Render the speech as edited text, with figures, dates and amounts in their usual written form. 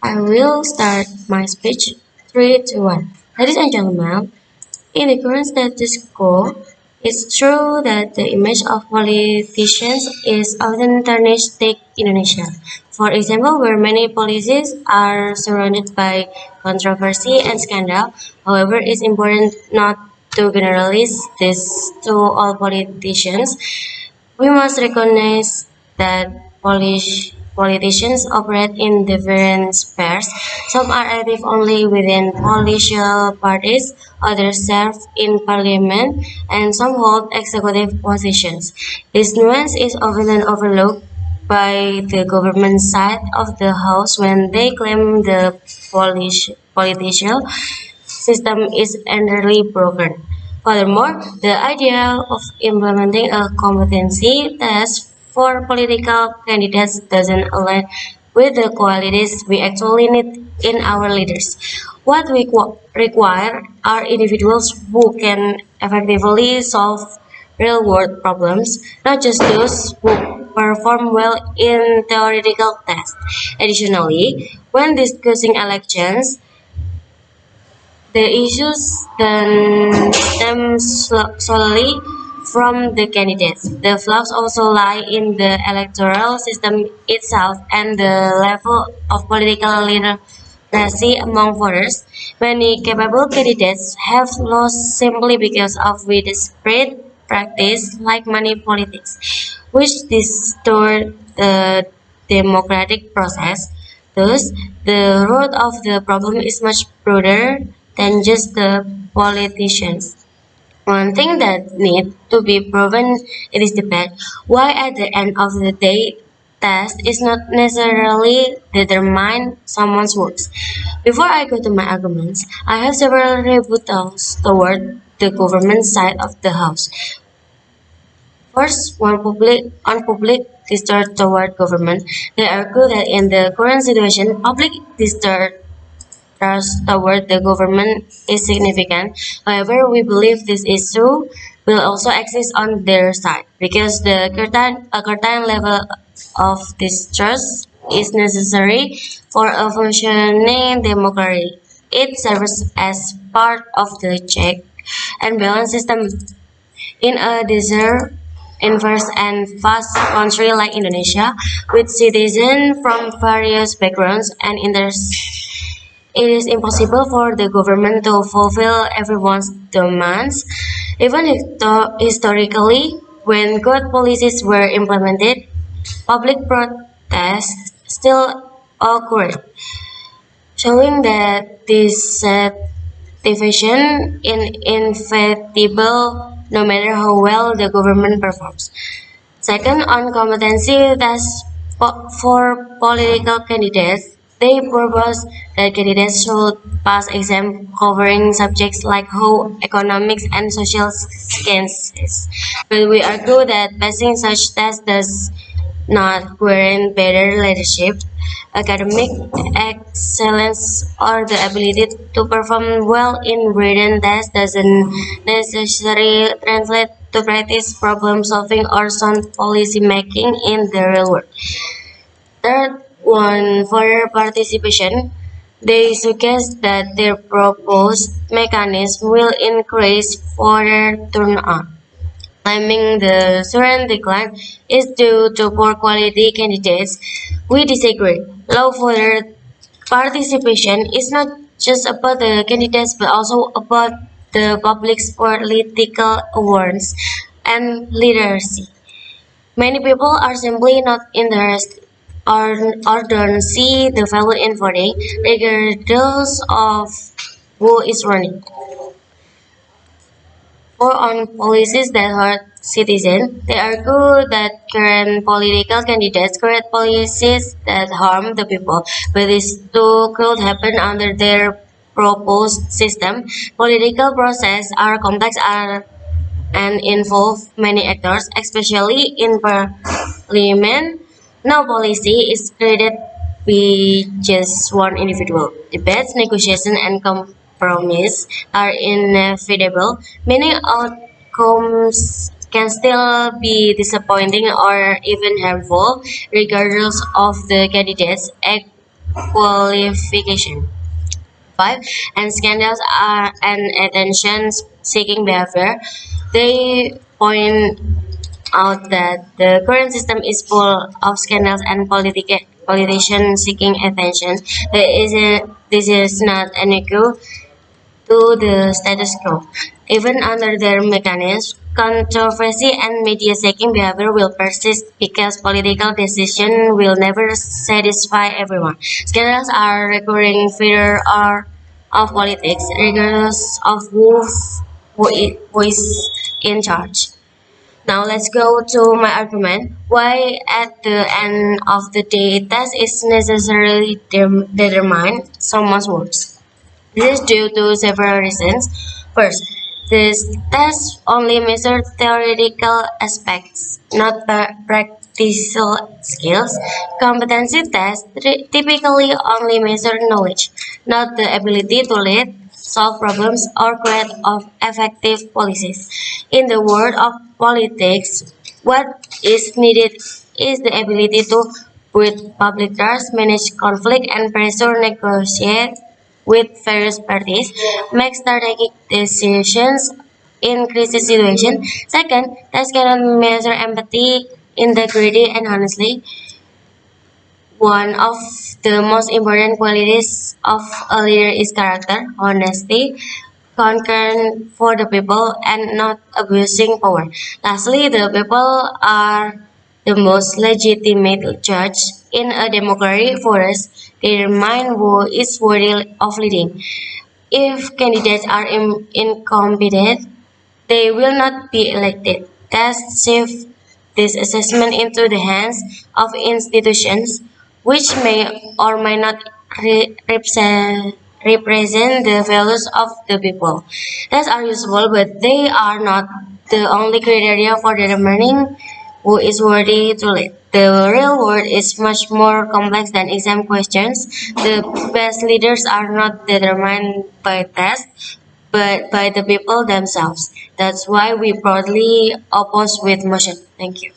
I will start my speech. 3, 2, 1. Ladies and gentlemen, in the current status quo, it's true that the image of politicians is often tarnished. Take Indonesia, for example, where many policies are surrounded by controversy and scandal. However, it's important not to generalize this to all politicians. We must recognize that politicians operate in different spheres. Some are active only within political parties, others serve in parliament, and some hold executive positions. This nuance is often overlooked by the government side of the house when they claim the political system is entirely broken. Furthermore, the idea of implementing a competency test for political candidates doesn't align with the qualities we actually need in our leaders. What we require are individuals who can effectively solve real world problems, not just those who perform well in theoretical tests. Additionally, when discussing elections, the issues then stem solely from the candidates. The flaws also lie in the electoral system itself and the level of political literacy among voters. Many capable candidates have lost simply because of widespread practice like money politics, which distort the democratic process. Thus, the root of the problem is much broader than just the politicians. One thing that needs to be proven in this debate, why at the end of the day test is not necessarily determine someone's works. Before I go to my arguments, I have several rebuttals toward the government side of the house. First, on public distrust toward government, they argue that in the current situation, public distrust toward the government is significant. However, we believe this issue will also exist on their side because a certain level of distrust is necessary for a functioning democracy. It serves as part of the check and balance system in a desert, diverse and vast country like Indonesia, with citizens from various backgrounds and interests. It is impossible for the government to fulfill everyone's demands. Even historically, when good policies were implemented, public protests still occurred, showing that dissatisfaction is inevitable no matter how well the government performs. Second, on competency tests for political candidates, they propose that candidates should pass exams covering subjects like how economics and social sciences. But we argue that passing such tests does not guarantee better leadership, academic excellence, or the ability to perform well in written tests doesn't necessarily translate to practice problem solving or sound policy making in the real world. Third, one for participation, they suggest that their proposed mechanism will increase voter turnout. Claiming the current decline is due to poor quality candidates, we disagree. Low voter participation is not just about the candidates but also about the public's political awareness and literacy. Many people are simply not interested or don't see the value in voting, regardless of who is running. For on policies that hurt citizens, they argue that current political candidates create policies that harm the people, but this too could happen under their proposed system. Political processes are complex and involve many actors, especially in parliament. No policy is created by just one individual. Debates, negotiation, and compromise are inevitable. Many outcomes can still be disappointing or even harmful, regardless of the candidate's qualification. 5. And scandals are an attention-seeking behavior. They point out that the current system is full of scandals and politicians seeking attention. This is not an equal to the status quo. Even under their mechanisms, controversy and media-seeking behavior will persist because political decisions will never satisfy everyone. Scandals are recurring feature of politics, regardless of who is in charge. Now let's go to my argument. Why at the end of the day test is necessarily determine someone's words. This is due to several reasons. First, this test only measures theoretical aspects, not practical skills. Competency tests typically only measure knowledge, not the ability to lead, solve problems, or create effective policies. In the world of politics, what is needed is the ability to build public trust, manage conflict and pressure, negotiate with various parties, make strategic decisions in crisis situations. Second, tests cannot measure empathy, integrity, and honestly. One of the most important qualities of a leader is character, honesty, concern for the people, and not abusing power. Lastly, the people are the most legitimate judge in a democracy for us. They determine who is worthy of leading. If candidates are incompetent, they will not be elected. Tests shift this assessment into the hands of institutions, which may or may not represent the values of the people. Tests are useful, but they are not the only criteria for determining who is worthy to lead. The real world is much more complex than exam questions. The best leaders are not determined by tests, but by the people themselves. That's why we proudly oppose with motion. Thank you.